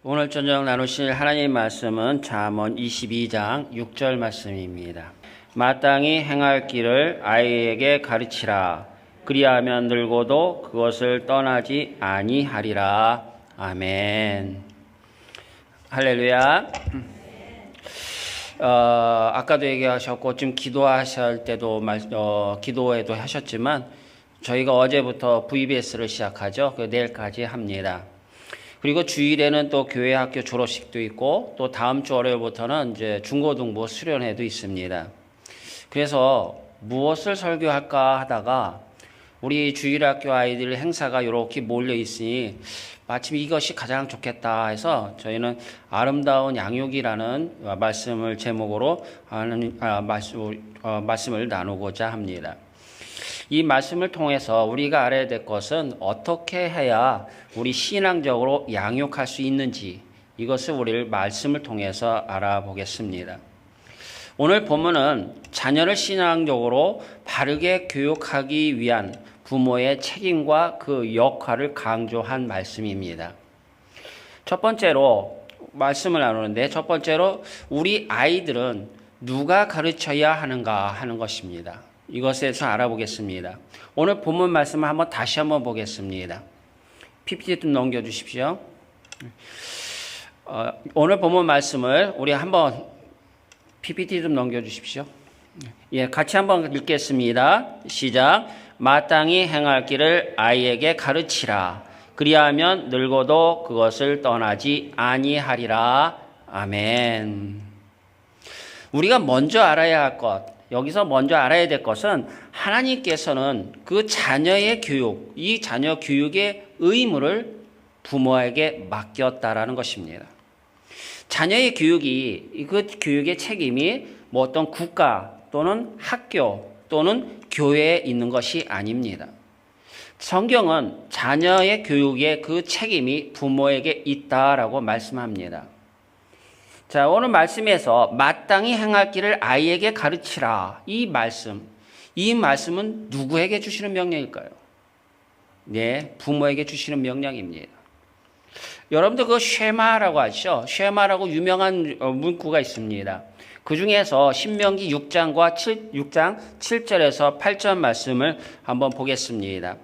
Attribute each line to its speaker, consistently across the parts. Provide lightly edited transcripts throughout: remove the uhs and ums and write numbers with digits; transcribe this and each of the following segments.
Speaker 1: 오늘 저녁 나누실 하나님 말씀은 잠언 22장 6절 말씀입니다. 마땅히 행할 길을 아이에게 가르치라. 그리하면 늙어도 그것을 떠나지 아니하리라. 아멘. 할렐루야. 아까도 얘기하셨고 지금 기도하실 때도 기도에도 하셨지만 저희가 어제부터 VBS를 시작하죠. 내일까지 합니다. 그리고 주일에는 또 교회 학교 졸업식도 있고 또 다음 주 월요일부터는 이제 중고등부 수련회도 있습니다. 그래서 무엇을 설교할까 하다가 우리 주일학교 아이들 행사가 이렇게 몰려 있으니 마침 이것이 가장 좋겠다 해서 저희는 아름다운 양육이라는 말씀을 제목으로 말씀을 나누고자 합니다. 이 말씀을 통해서 우리가 알아야 될 것은 어떻게 해야 우리 신앙적으로 양육할 수 있는지 이것을 우리를 말씀을 통해서 알아보겠습니다. 오늘 본문은 자녀를 신앙적으로 바르게 교육하기 위한 부모의 책임과 그 역할을 강조한 말씀입니다. 첫 번째로 말씀을 나누는데 첫 번째로 우리 아이들은 누가 가르쳐야 하는가 하는 것입니다. 이것에 대해서 알아보겠습니다. 오늘 본문 말씀을 다시 한번 보겠습니다. PPT 좀 넘겨주십시오. 오늘 본문 말씀을 우리 한번 PPT 좀 넘겨주십시오. 예, 같이 한번 읽겠습니다. 시작. 마땅히 행할 길을 아이에게 가르치라. 그리하면 늙어도 그것을 떠나지 아니하리라. 아멘. 우리가 먼저 알아야 할 것, 여기서 먼저 알아야 될 것은 하나님께서는 그 자녀의 교육, 이 자녀 교육의 의무를 부모에게 맡겼다라는 것입니다. 자녀의 교육이, 그 교육의 책임이 어떤 국가 또는 학교 또는 교회에 있는 것이 아닙니다. 성경은 자녀의 교육의 그 책임이 부모에게 있다라고 말씀합니다. 자, 오늘 말씀에서 마땅히 행할 길을 아이에게 가르치라. 이 말씀은 누구에게 주시는 명령일까요? 네, 부모에게 주시는 명령입니다. 여러분들 그 쉐마라고 하시죠? 쉐마라고 유명한 문구가 있습니다. 그 중에서 신명기 6장 7절에서 8절 말씀을 한번 보겠습니다.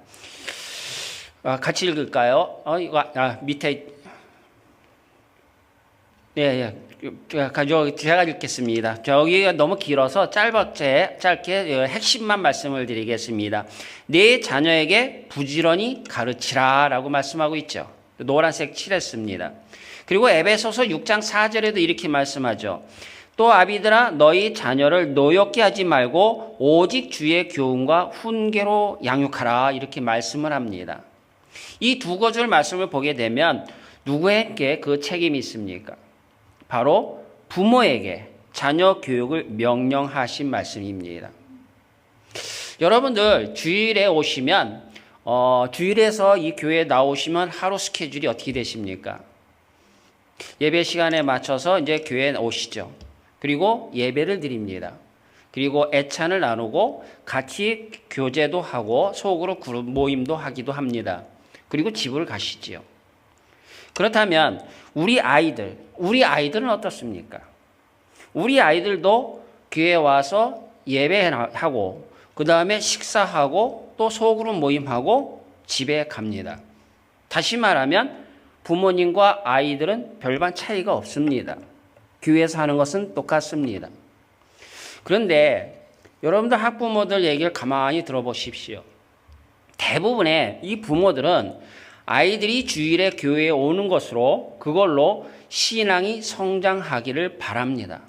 Speaker 1: 같이 읽을까요? 밑에. 네. 제가 읽겠습니다. 저기가 너무 길어서 짧게 핵심만 말씀을 드리겠습니다. 내 자녀에게 부지런히 가르치라 라고 말씀하고 있죠. 노란색 칠했습니다. 그리고 에베소서 6장 4절에도 이렇게 말씀하죠. 또 아비들아 너희 자녀를 노엽게 하지 말고 오직 주의 교훈과 훈계로 양육하라 이렇게 말씀을 합니다. 이 두 구절 말씀을 보게 되면 누구에게 그 책임이 있습니까? 바로 부모에게 자녀 교육을 명령하신 말씀입니다. 여러분들 주일에 오시면 주일에서 이 교회에 나오시면 하루 스케줄이 어떻게 되십니까? 예배 시간에 맞춰서 이제 교회에 오시죠. 그리고 예배를 드립니다. 그리고 애찬을 나누고 같이 교제도 하고 속으로 그룹 모임도 하기도 합니다. 그리고 집을 가시지요. 그렇다면 우리 아이들은 어떻습니까? 우리 아이들도 교회에 와서 예배하고 그 다음에 식사하고 또 소그룹 모임하고 집에 갑니다. 다시 말하면 부모님과 아이들은 별반 차이가 없습니다. 교회에서 하는 것은 똑같습니다. 그런데 여러분들 학부모들 얘기를 가만히 들어보십시오. 대부분의 이 부모들은 아이들이 주일에 교회에 오는 것으로 그걸로 신앙이 성장하기를 바랍니다.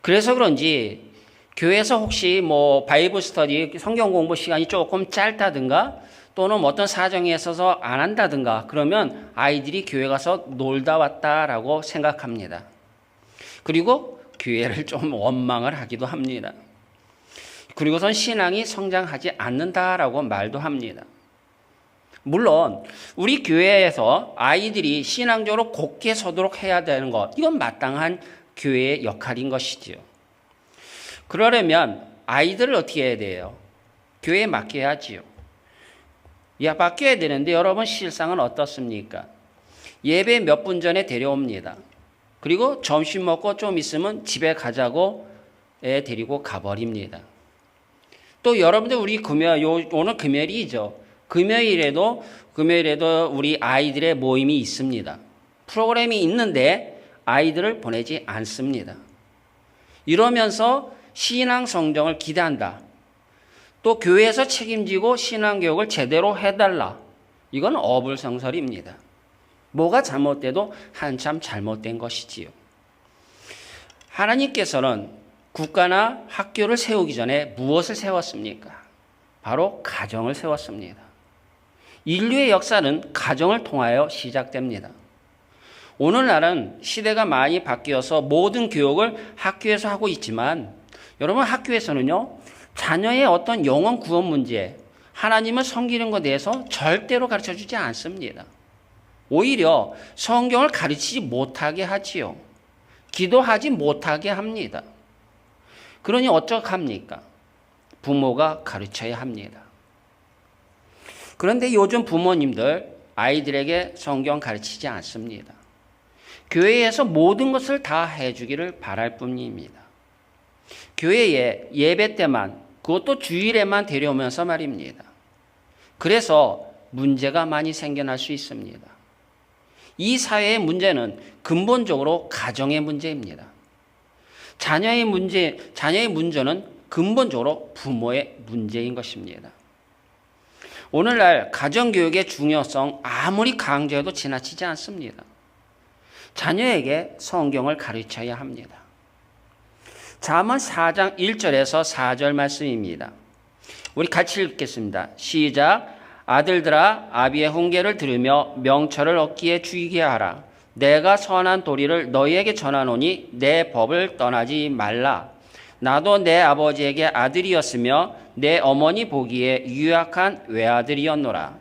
Speaker 1: 그래서 그런지 교회에서 혹시 바이블 스터디 성경 공부 시간이 조금 짧다든가 또는 어떤 사정이 있어서 안 한다든가 그러면 아이들이 교회 가서 놀다 왔다라고 생각합니다. 그리고 교회를 좀 원망을 하기도 합니다. 그리고선 신앙이 성장하지 않는다라고 말도 합니다. 물론 우리 교회에서 아이들이 신앙적으로 곧게 서도록 해야 되는 것, 이건 마땅한 교회의 역할인 것이지요. 그러려면 아이들을 어떻게 해야 돼요? 교회에 맡겨야지요. 맡겨야 되는데 여러분 실상은 어떻습니까? 예배 몇 분 전에 데려옵니다. 그리고 점심 먹고 좀 있으면 집에 가자고 데리고 가버립니다. 또 여러분들 우리 오늘 금요일이죠. 금요일에도 우리 아이들의 모임이 있습니다. 프로그램이 있는데 아이들을 보내지 않습니다. 이러면서 신앙 성장을 기대한다. 또 교회에서 책임지고 신앙교육을 제대로 해달라. 이건 어불성설입니다. 뭐가 잘못돼도 한참 잘못된 것이지요. 하나님께서는 국가나 학교를 세우기 전에 무엇을 세웠습니까? 바로 가정을 세웠습니다. 인류의 역사는 가정을 통하여 시작됩니다. 오늘날은 시대가 많이 바뀌어서 모든 교육을 학교에서 하고 있지만 여러분 학교에서는요 자녀의 어떤 영혼 구원 문제, 하나님을 섬기는 것에 대해서 절대로 가르쳐주지 않습니다. 오히려 성경을 가르치지 못하게 하지요. 기도하지 못하게 합니다. 그러니 어떡합니까? 부모가 가르쳐야 합니다. 그런데 요즘 부모님들 아이들에게 성경 가르치지 않습니다. 교회에서 모든 것을 다 해주기를 바랄 뿐입니다. 교회에 예배 때만, 그것도 주일에만 데려오면서 말입니다. 그래서 문제가 많이 생겨날 수 있습니다. 이 사회의 문제는 근본적으로 가정의 문제입니다. 자녀의 문제는 근본적으로 부모의 문제인 것입니다. 오늘날 가정교육의 중요성 아무리 강조해도 지나치지 않습니다. 자녀에게 성경을 가르쳐야 합니다. 잠언 4장 1절에서 4절 말씀입니다. 우리 같이 읽겠습니다. 시작. 아들들아 아비의 훈계를 들으며 명철을 얻기에 주의게 하라. 내가 선한 도리를 너희에게 전하노니 내 법을 떠나지 말라. 나도 내 아버지에게 아들이었으며 내 어머니 보기에 유약한 외아들이었노라.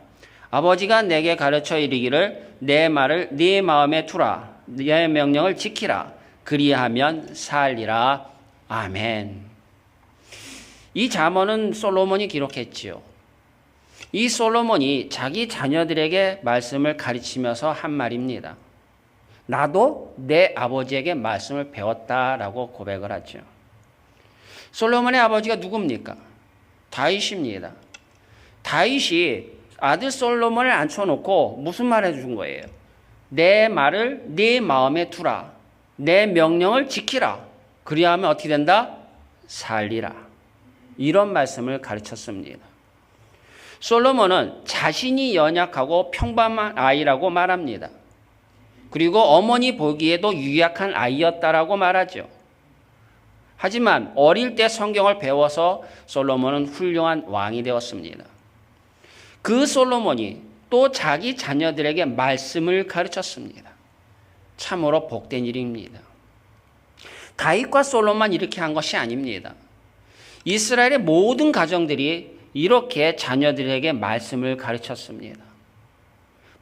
Speaker 1: 아버지가 내게 가르쳐 이르기를 내 말을 네 마음에 두라. 내 명령을 지키라. 그리하면 살리라. 아멘. 이 잠언은 솔로몬이 기록했지요. 이 솔로몬이 자기 자녀들에게 말씀을 가르치면서 한 말입니다. 나도 내 아버지에게 말씀을 배웠다라고 고백을 하죠. 솔로몬의 아버지가 누굽니까? 다윗입니다. 다윗이 아들 솔로몬을 앉혀놓고 무슨 말 해준 거예요? 내 말을 네 마음에 두라. 내 명령을 지키라. 그리하면 어떻게 된다? 살리라. 이런 말씀을 가르쳤습니다. 솔로몬은 자신이 연약하고 평범한 아이라고 말합니다. 그리고 어머니 보기에도 유약한 아이였다라고 말하죠. 하지만 어릴 때 성경을 배워서 솔로몬은 훌륭한 왕이 되었습니다. 그 솔로몬이 또 자기 자녀들에게 말씀을 가르쳤습니다. 참으로 복된 일입니다. 다윗과 솔로몬만 이렇게 한 것이 아닙니다. 이스라엘의 모든 가정들이 이렇게 자녀들에게 말씀을 가르쳤습니다.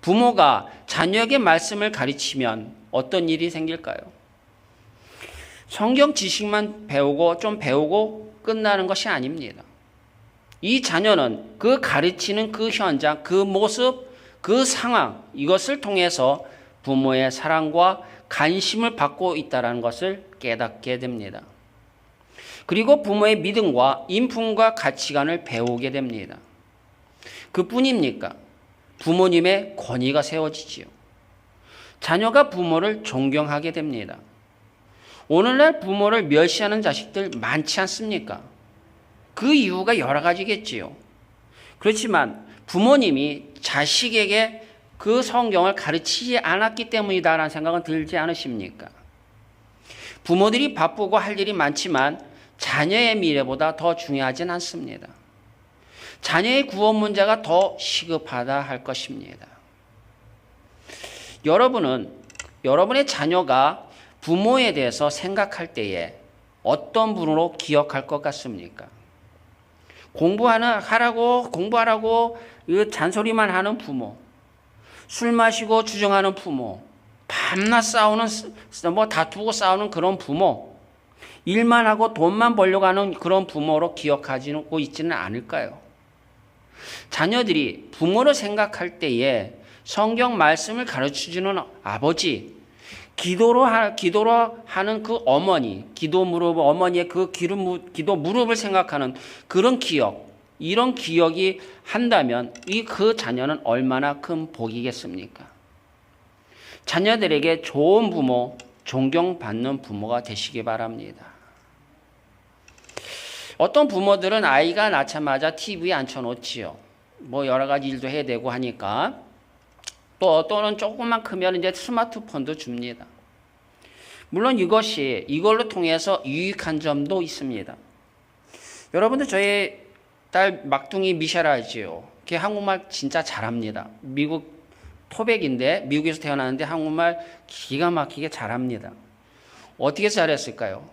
Speaker 1: 부모가 자녀에게 말씀을 가르치면 어떤 일이 생길까요? 성경 지식만 배우고 끝나는 것이 아닙니다. 이 자녀는 그 가르치는 그 현장, 그 모습, 그 상황, 이것을 통해서 부모의 사랑과 관심을 받고 있다는 것을 깨닫게 됩니다. 그리고 부모의 믿음과 인품과 가치관을 배우게 됩니다. 그뿐입니까? 부모님의 권위가 세워지지요. 자녀가 부모를 존경하게 됩니다. 오늘날 부모를 멸시하는 자식들 많지 않습니까? 그 이유가 여러 가지겠지요. 그렇지만 부모님이 자식에게 그 성경을 가르치지 않았기 때문이다라는 생각은 들지 않으십니까? 부모들이 바쁘고 할 일이 많지만 자녀의 미래보다 더 중요하진 않습니다. 자녀의 구원 문제가 더 시급하다 할 것입니다. 여러분의 자녀가 부모에 대해서 생각할 때에 어떤 분으로 기억할 것 같습니까? 공부하라고 잔소리만 하는 부모, 술 마시고 주정하는 부모, 밤낮 다투고 싸우는 그런 부모, 일만 하고 돈만 벌려고 하는 그런 부모로 기억하고 있지는 않을까요? 자녀들이 부모를 생각할 때에 성경 말씀을 가르쳐주는 아버지, 기도로 하는 그 어머니, 어머니의 그 기도 무릎을 생각하는 그런 기억, 이런 기억이 한다면 그 자녀는 얼마나 큰 복이겠습니까? 자녀들에게 좋은 부모, 존경받는 부모가 되시기 바랍니다. 어떤 부모들은 아이가 낳자마자 TV에 앉혀놓지요. 뭐 여러 가지 일도 해야 되고 하니까. 또는 조금만 크면 이제 스마트폰도 줍니다. 물론 이걸로 통해서 유익한 점도 있습니다. 여러분들 저희 딸 막둥이 미셸 알지요? 걔 한국말 진짜 잘합니다. 미국 토백인데 미국에서 태어났는데 한국말 기가 막히게 잘합니다. 어떻게 잘했을까요?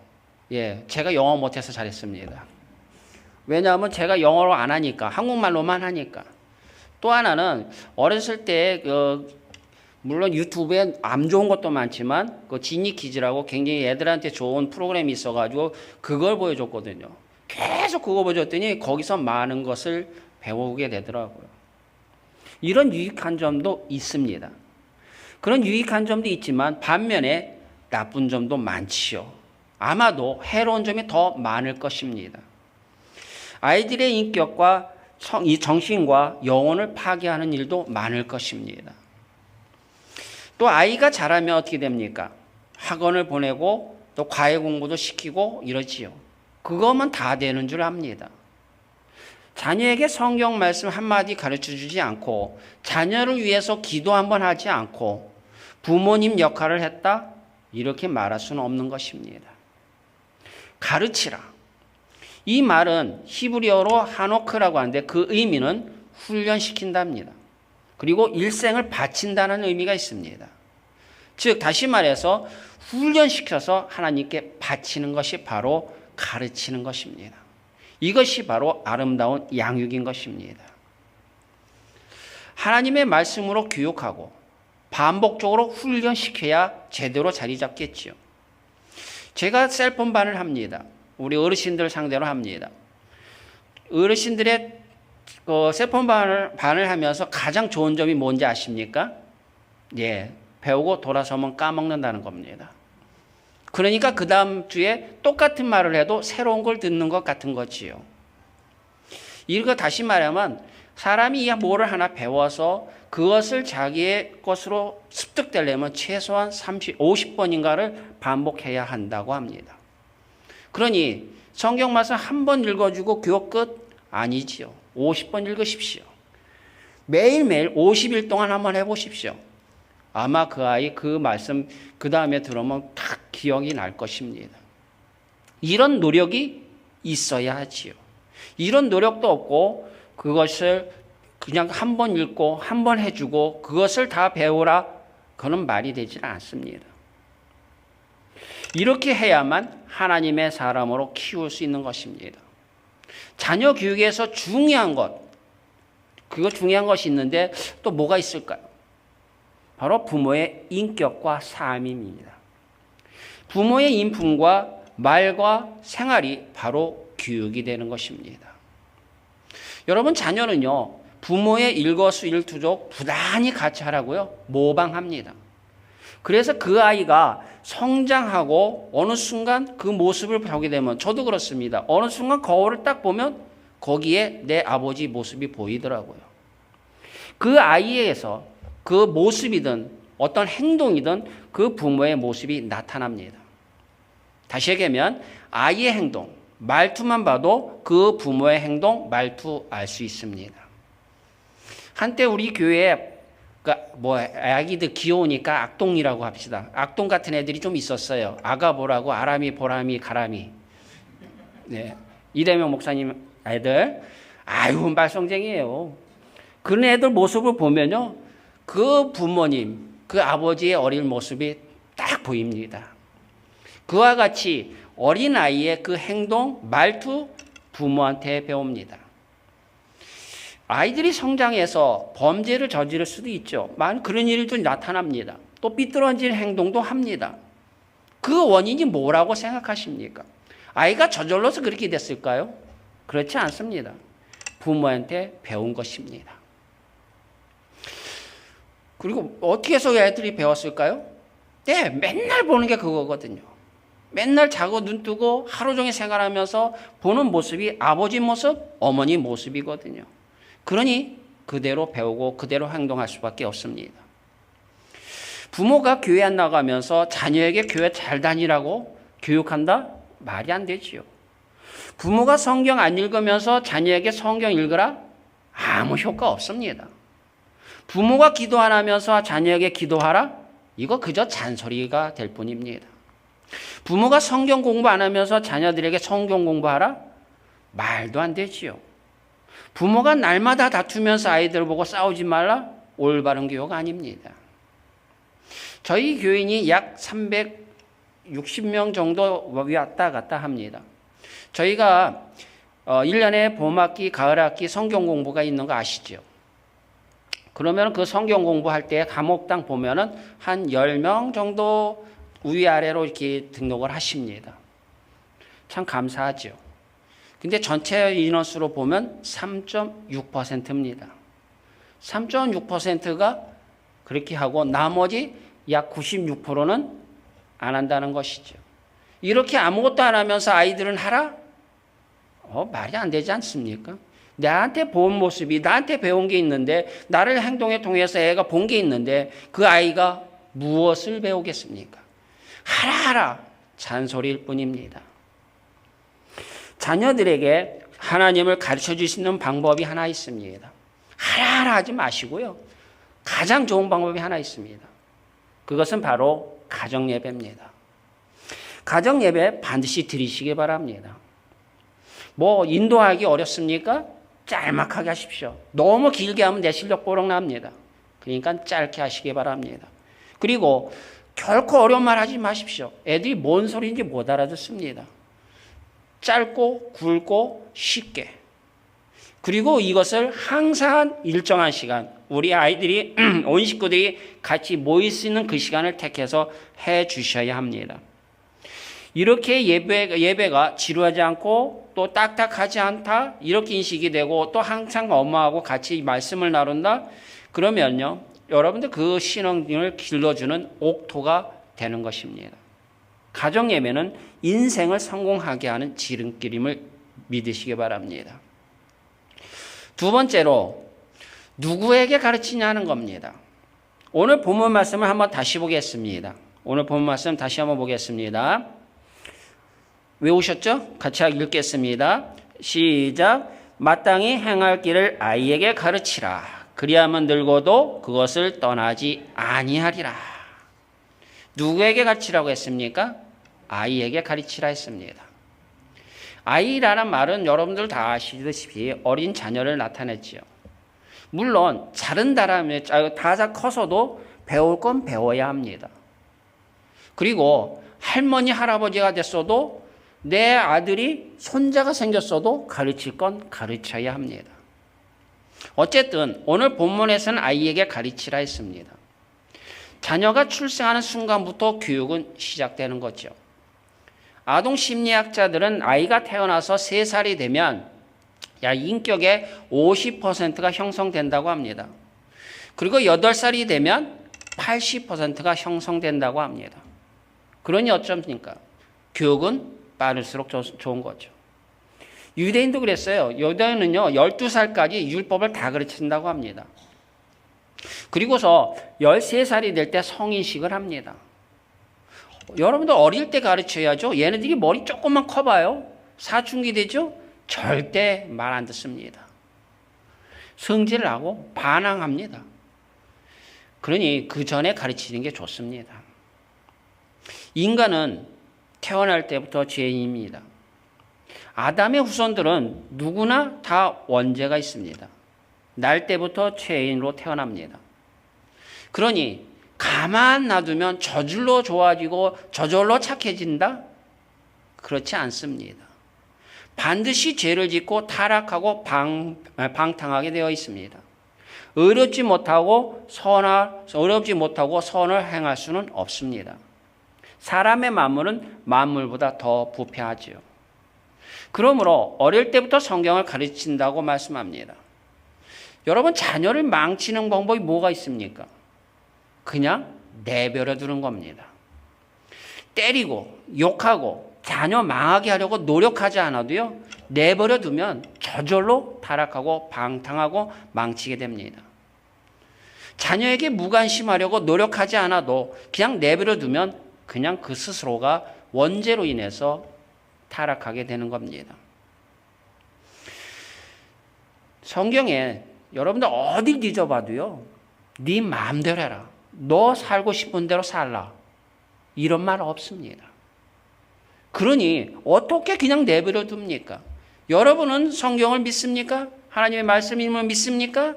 Speaker 1: 예, 제가 영어 못해서 잘했습니다. 왜냐하면 제가 영어로 안 하니까, 한국말로만 하니까. 또 하나는 어렸을 때 물론 유튜브에 안 좋은 것도 많지만 그 지니 퀴즈라고 굉장히 애들한테 좋은 프로그램이 있어가지고 그걸 보여줬거든요. 계속 그거 보여줬더니 거기서 많은 것을 배우게 되더라고요. 이런 유익한 점도 있습니다. 그런 유익한 점도 있지만 반면에 나쁜 점도 많지요. 아마도 해로운 점이 더 많을 것입니다. 아이들의 인격과 이 정신과 영혼을 파괴하는 일도 많을 것입니다. 또 아이가 자라면 어떻게 됩니까? 학원을 보내고 또 과외 공부도 시키고 이러지요. 그것만 다 되는 줄 압니다. 자녀에게 성경 말씀 한마디 가르쳐주지 않고 자녀를 위해서 기도 한번 하지 않고 부모님 역할을 했다? 이렇게 말할 수는 없는 것입니다. 가르치라. 이 말은 히브리어로 하노크라고 하는데 그 의미는 훈련시킨답니다. 그리고 일생을 바친다는 의미가 있습니다. 즉 다시 말해서 훈련시켜서 하나님께 바치는 것이 바로 가르치는 것입니다. 이것이 바로 아름다운 양육인 것입니다. 하나님의 말씀으로 교육하고 반복적으로 훈련시켜야 제대로 자리 잡겠지요. 제가 셀폰반을 합니다. 우리 어르신들 상대로 합니다. 어르신들의 셀폰반을 하면서 가장 좋은 점이 뭔지 아십니까? 예, 배우고 돌아서면 까먹는다는 겁니다. 그러니까 그 다음 주에 똑같은 말을 해도 새로운 걸 듣는 것 같은 거지요. 이거 다시 말하면 사람이 뭐를 하나 배워서 그것을 자기의 것으로 습득되려면 최소한 50번인가를 반복해야 한다고 합니다. 그러니 성경 말씀 한 번 읽어주고 교육 끝? 아니지요. 50번 읽으십시오. 매일매일 50일 동안 한번 해보십시오. 아마 그 아이 그 말씀 그 다음에 들으면 딱 기억이 날 것입니다. 이런 노력이 있어야 하지요. 이런 노력도 없고 그것을 그냥 한 번 읽고 한 번 해주고 그것을 다 배우라 그런 말이 되지는 않습니다. 이렇게 해야만 하나님의 사람으로 키울 수 있는 것입니다. 자녀 교육에서 중요한 것이 있는데 또 뭐가 있을까요? 바로 부모의 인격과 삶입니다. 부모의 인품과 말과 생활이 바로 교육이 되는 것입니다. 여러분 자녀는요 부모의 일거수일투족 부단히 같이 하라고요 모방합니다. 그래서 그 아이가 성장하고 어느 순간 그 모습을 보게 되면 저도 그렇습니다. 어느 순간 거울을 딱 보면 거기에 내 아버지 모습이 보이더라고요. 그 아이에게서 그 모습이든 어떤 행동이든 그 부모의 모습이 나타납니다. 다시 얘기하면 아이의 행동, 말투만 봐도 그 부모의 행동, 말투 알 수 있습니다. 한때 우리 교회에 아기들 귀여우니까 악동이라고 합시다. 악동 같은 애들이 좀 있었어요. 아가보라고 아람이, 보람이, 가람이. 네. 이대명 목사님 애들. 아유, 말썽쟁이에요. 그런 애들 모습을 보면요. 그 부모님, 그 아버지의 어린 모습이 딱 보입니다. 그와 같이 어린아이의 그 행동, 말투 부모한테 배웁니다. 아이들이 성장해서 범죄를 저지를 수도 있죠. 그런 일도 나타납니다. 또 삐뚤어진 행동도 합니다. 그 원인이 뭐라고 생각하십니까? 아이가 저절로서 그렇게 됐을까요? 그렇지 않습니다. 부모한테 배운 것입니다. 그리고 어떻게 해서 애들이 배웠을까요? 네, 맨날 보는 게 그거거든요. 맨날 자고 눈 뜨고 하루 종일 생활하면서 보는 모습이 아버지 모습, 어머니 모습이거든요. 그러니 그대로 배우고 그대로 행동할 수밖에 없습니다. 부모가 교회 안 나가면서 자녀에게 교회 잘 다니라고 교육한다? 말이 안 되지요. 부모가 성경 안 읽으면서 자녀에게 성경 읽으라? 아무 효과 없습니다. 부모가 기도 안 하면서 자녀에게 기도하라? 이거 그저 잔소리가 될 뿐입니다. 부모가 성경 공부 안 하면서 자녀들에게 성경 공부하라? 말도 안 되지요. 부모가 날마다 다투면서 아이들 보고 싸우지 말라? 올바른 교육 아닙니다. 저희 교인이 약 360명 정도 왔다 갔다 합니다. 저희가 1년에 봄학기, 가을학기 성경 공부가 있는 거 아시죠? 그러면 그 성경 공부할 때 과목당 보면은 한 10명 정도 위아래로 이렇게 등록을 하십니다. 참 감사하죠. 근데 전체 인원수로 보면 3.6%입니다. 3.6%가 그렇게 하고 나머지 약 96%는 안 한다는 것이죠. 이렇게 아무것도 안 하면서 아이들은 하라? 말이 안 되지 않습니까? 나한테 본 모습이, 나한테 배운 게 있는데, 나를 행동에 통해서 애가 본 게 있는데 그 아이가 무엇을 배우겠습니까? 하라 잔소리일 뿐입니다. 자녀들에게 하나님을 가르쳐 주시는 방법이 하나 있습니다. 하라 하지 마시고요. 가장 좋은 방법이 하나 있습니다. 그것은 바로 가정예배입니다. 가정예배 반드시 드리시기 바랍니다. 뭐 인도하기 어렵습니까? 짤막하게 하십시오. 너무 길게 하면 내 실력 보록 납니다. 그러니까 짧게 하시기 바랍니다. 그리고 결코 어려운 말 하지 마십시오. 애들이 뭔 소리인지 못 알아듣습니다. 짧고 굵고 쉽게. 그리고 이것을 항상 일정한 시간, 우리 아이들이 온 식구들이 같이 모일 수 있는 그 시간을 택해서 해 주셔야 합니다. 이렇게 예배가 지루하지 않고 또 딱딱하지 않다 이렇게 인식이 되고 또 항상 엄마하고 같이 말씀을 나눈다 그러면요 여러분들 그 신앙을 길러주는 옥토가 되는 것입니다. 가정예배는 인생을 성공하게 하는 지름길임을 믿으시기 바랍니다. 두 번째로 누구에게 가르치냐는 겁니다. 오늘 본문 말씀을 한번 다시 보겠습니다. 오늘 본문 말씀 다시 한번 보겠습니다. 외우셨죠? 같이 읽겠습니다. 시작. 마땅히 행할 길을 아이에게 가르치라. 그리하면 늙어도 그것을 떠나지 아니하리라. 누구에게 가르치라고 했습니까? 아이에게 가르치라 했습니다. 아이라는 말은 여러분들 다 아시다시피 어린 자녀를 나타냈지요. 물론 자른다라면 다 커서도 배울 건 배워야 합니다. 그리고 할머니 할아버지가 됐어도 내 아들이 손자가 생겼어도 가르칠 건 가르쳐야 합니다. 어쨌든 오늘 본문에서는 아이에게 가르치라 했습니다. 자녀가 출생하는 순간부터 교육은 시작되는 거죠. 아동 심리학자들은 아이가 태어나서 3살이 되면 인격의 50%가 형성된다고 합니다. 그리고 8살이 되면 80%가 형성된다고 합니다. 그러니 어쩝니까? 교육은 빠를수록 좋은 거죠. 유대인도 그랬어요. 유대인은요 12살까지 율법을 다 가르친다고 합니다. 그리고서 13살이 될 때 성인식을 합니다. 여러분들 어릴 때 가르쳐야죠. 얘네들이 머리 조금만 커봐요. 사춘기 되죠? 절대 말 안 듣습니다. 성질을 하고 반항합니다. 그러니 그 전에 가르치는 게 좋습니다. 인간은 태어날 때부터 죄인입니다. 아담의 후손들은 누구나 다 원죄가 있습니다. 날 때부터 죄인으로 태어납니다. 그러니 가만 놔두면 저절로 좋아지고 저절로 착해진다? 그렇지 않습니다. 반드시 죄를 짓고 타락하고 방탕하게 되어 있습니다. 의롭지 못하고 선을 행할 수는 없습니다. 사람의 만물은 만물보다 더 부패하지요. 그러므로 어릴 때부터 성경을 가르친다고 말씀합니다. 여러분 자녀를 망치는 방법이 뭐가 있습니까? 그냥 내버려 두는 겁니다. 때리고 욕하고 자녀 망하게 하려고 노력하지 않아도요, 내버려 두면 저절로 타락하고 방탕하고 망치게 됩니다. 자녀에게 무관심하려고 노력하지 않아도 그냥 내버려 두면 그냥 그 스스로가 원죄로 인해서 타락하게 되는 겁니다. 성경에 여러분들 어디 뒤져봐도요, 네 마음대로 해라, 너 살고 싶은 대로 살라, 이런 말 없습니다. 그러니 어떻게 그냥 내버려 둡니까? 여러분은 성경을 믿습니까? 하나님의 말씀임을 믿습니까?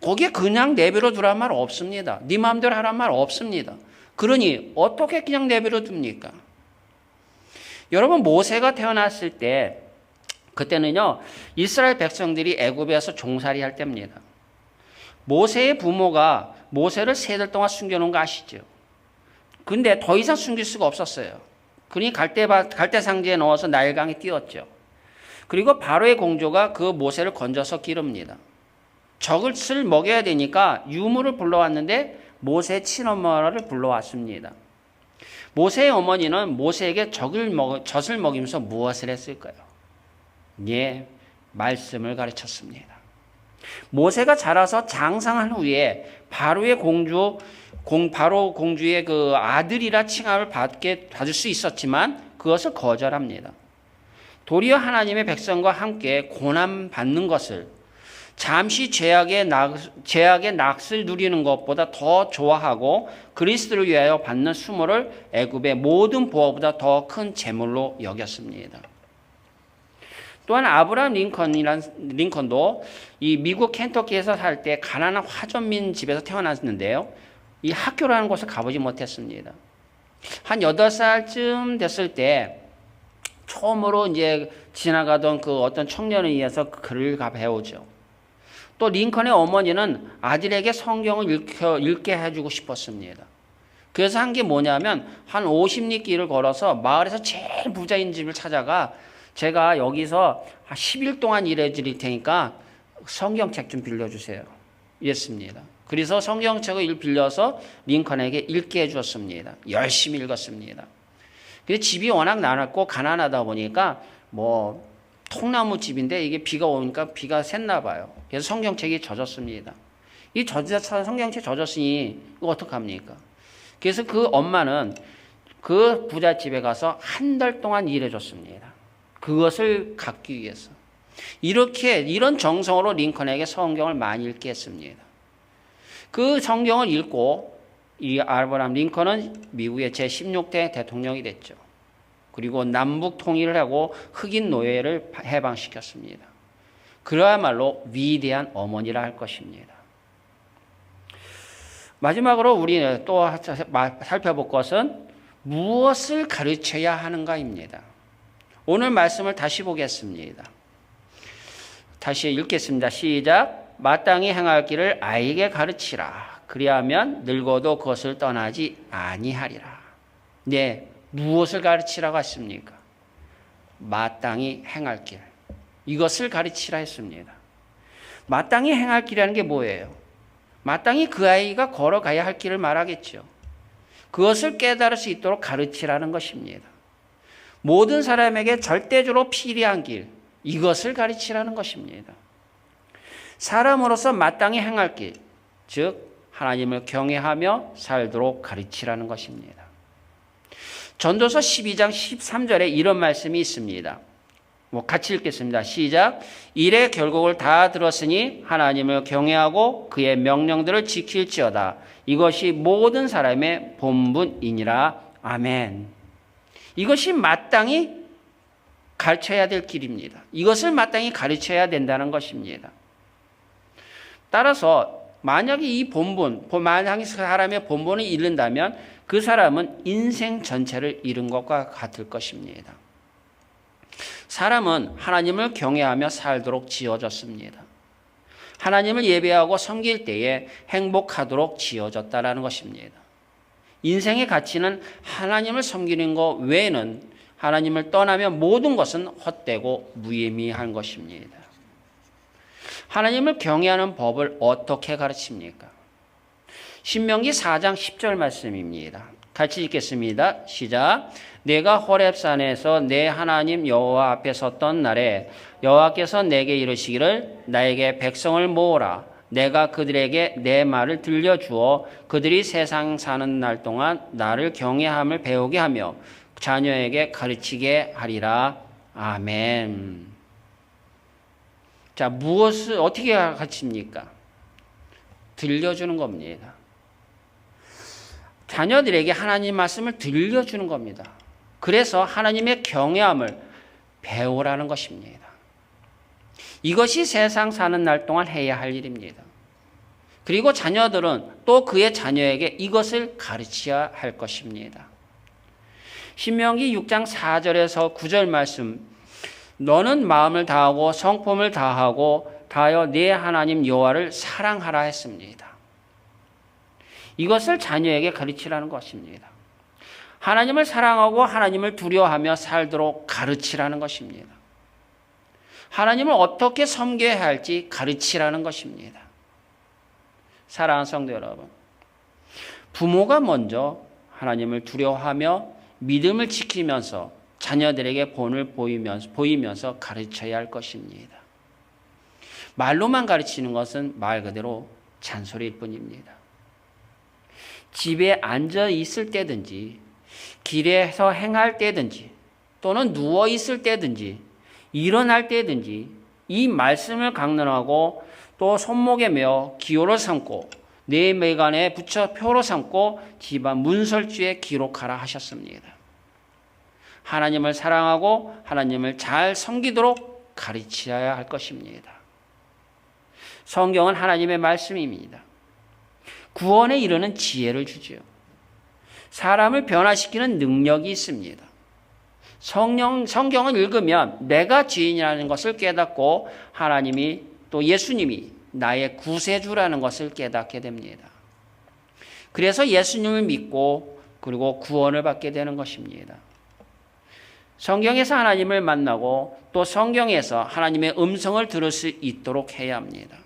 Speaker 1: 거기에 그냥 내버려 두란 말 없습니다. 네 마음대로 하란 말 없습니다. 그러니 어떻게 그냥 내버려 둡니까? 여러분, 모세가 태어났을 때, 그때는요, 이스라엘 백성들이 애굽에서 종살이 할 때입니다. 모세의 부모가 모세를 3달 동안 숨겨놓은 거 아시죠? 근데 더 이상 숨길 수가 없었어요. 그러니 갈대 상자에 넣어서 나일강에 띄웠죠. 그리고 바로의 공주가 그 모세를 건져서 기릅니다. 젖을 먹여야 되니까 유물을 불러왔는데 모세의 친엄마를 불러왔습니다. 모세의 어머니는 모세에게 젖을 먹이면서 무엇을 했을까요? 예, 말씀을 가르쳤습니다. 모세가 자라서 장성한 후에 바로 공주의 그 아들이라 칭함을 받을 수 있었지만 그것을 거절합니다. 도리어 하나님의 백성과 함께 고난 받는 것을, 잠시 죄악의 낙을 누리는 것보다 더 좋아하고 그리스도를 위하여 받는 수모를 애굽의 모든 보화보다 더 큰 재물로 여겼습니다. 또한 아브라함 링컨도 이 미국 켄터키에서 살 때 가난한 화전민 집에서 태어났는데요, 이 학교라는 곳을 가보지 못했습니다. 한 8살쯤 됐을 때 처음으로 이제 지나가던 그 어떤 청년에 의해서 글을 배우죠. 또 링컨의 어머니는 아들에게 성경을 읽게 해주고 싶었습니다. 그래서 한 게 뭐냐면 한 50리 길을 걸어서 마을에서 제일 부자인 집을 찾아가, 제가 여기서 10일 동안 일해 드릴 테니까 성경책 좀 빌려주세요, 이랬습니다. 그래서 성경책을 빌려서 링컨에게 읽게 해주었습니다. 열심히 읽었습니다. 근데 집이 워낙 나눴고 가난하다 보니까 통나무 집인데 이게 비가 오니까 비가 샜나 봐요. 그래서 성경책이 젖었습니다. 이 성경책 젖었으니 이거 어떡합니까? 그래서 그 엄마는 그 부잣집에 가서 한 달 동안 일해줬습니다. 그것을 갖기 위해서. 이런 정성으로 링컨에게 성경을 많이 읽게 했습니다. 그 성경을 읽고 이 아브라함 링컨은 미국의 제16대 대통령이 됐죠. 그리고 남북 통일을 하고 흑인 노예를 해방시켰습니다. 그야말로 위대한 어머니라 할 것입니다. 마지막으로 우리는 또 살펴볼 것은 무엇을 가르쳐야 하는가입니다. 오늘 말씀을 다시 보겠습니다. 다시 읽겠습니다. 시작. 마땅히 행할 길을 아이에게 가르치라. 그리하면 늙어도 그것을 떠나지 아니하리라. 네, 무엇을 가르치라고 했습니까? 마땅히 행할 길. 이것을 가르치라 했습니다. 마땅히 행할 길이라는 게 뭐예요? 마땅히 그 아이가 걸어가야 할 길을 말하겠죠. 그것을 깨달을 수 있도록 가르치라는 것입니다. 모든 사람에게 절대적으로 필요한 길, 이것을 가르치라는 것입니다. 사람으로서 마땅히 행할 길, 즉 하나님을 경외하며 살도록 가르치라는 것입니다. 전도서 12장 13절에 이런 말씀이 있습니다. 같이 읽겠습니다. 시작. 일의 결국을 다 들었으니 하나님을 경외하고 그의 명령들을 지킬지어다. 이것이 모든 사람의 본분이니라. 아멘. 이것이 마땅히 가르쳐야 될 길입니다. 이것을 마땅히 가르쳐야 된다는 것입니다. 따라서 만약에 만약에 사람의 본분을 잃는다면 그 사람은 인생 전체를 잃은 것과 같을 것입니다. 사람은 하나님을 경외하며 살도록 지어졌습니다. 하나님을 예배하고 섬길 때에 행복하도록 지어졌다라는 것입니다. 인생의 가치는 하나님을 섬기는 것 외에는, 하나님을 떠나면 모든 것은 헛되고 무의미한 것입니다. 하나님을 경외하는 법을 어떻게 가르칩니까? 신명기 4장 10절 말씀입니다. 같이 읽겠습니다. 시작. 내가 호렙산에서 내 하나님 여호와 앞에 섰던 날에 여호와께서 내게 이르시기를 나에게 백성을 모으라. 내가 그들에게 내 말을 들려주어 그들이 세상 사는 날 동안 나를 경외함을 배우게 하며 자녀에게 가르치게 하리라. 아멘. 자, 무엇을 어떻게 가르칩니까? 들려주는 겁니다. 자녀들에게 하나님 말씀을 들려주는 겁니다. 그래서 하나님의 경외함을 배우라는 것입니다. 이것이 세상 사는 날 동안 해야 할 일입니다. 그리고 자녀들은 또 그의 자녀에게 이것을 가르쳐야 할 것입니다. 신명기 6장 4절에서 9절 말씀, 너는 마음을 다하고 성품을 다하여 네 하나님 여호와를 사랑하라 했습니다. 이것을 자녀에게 가르치라는 것입니다. 하나님을 사랑하고 하나님을 두려워하며 살도록 가르치라는 것입니다. 하나님을 어떻게 섬겨야 할지 가르치라는 것입니다. 사랑하는 성도 여러분, 부모가 먼저 하나님을 두려워하며 믿음을 지키면서 자녀들에게 본을 보이면서 가르쳐야 할 것입니다. 말로만 가르치는 것은 말 그대로 잔소리일 뿐입니다. 집에 앉아 있을 때든지 길에서 행할 때든지 또는 누워 있을 때든지 일어날 때든지 이 말씀을 강론하고 또 손목에 메어 기호로 삼고 내 매간에 붙여 표로 삼고 집안 문설주에 기록하라 하셨습니다. 하나님을 사랑하고 하나님을 잘 섬기도록 가르쳐야 할 것입니다. 성경은 하나님의 말씀입니다. 구원에 이르는 지혜를 주지요. 사람을 변화시키는 능력이 있습니다. 성경을 읽으면 내가 죄인이라는 것을 깨닫고 하나님이 또 예수님이 나의 구세주라는 것을 깨닫게 됩니다. 그래서 예수님을 믿고 그리고 구원을 받게 되는 것입니다. 성경에서 하나님을 만나고 또 성경에서 하나님의 음성을 들을 수 있도록 해야 합니다.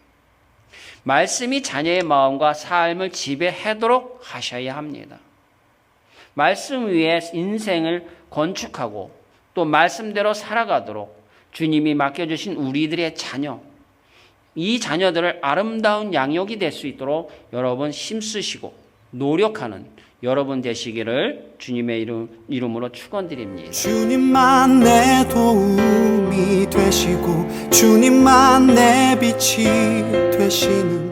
Speaker 1: 말씀이 자녀의 마음과 삶을 지배하도록 하셔야 합니다. 말씀 위에 인생을 건축하고 또 말씀대로 살아가도록 주님이 맡겨주신 우리들의 자녀, 이 자녀들을 아름다운 양육이 될 수 있도록 여러분 힘쓰시고 노력하는 여러분 되시기를 주님의 이름으로 축원드립니다.
Speaker 2: 주님만 내 도움이 되시고 주님만 내 빛이 되시는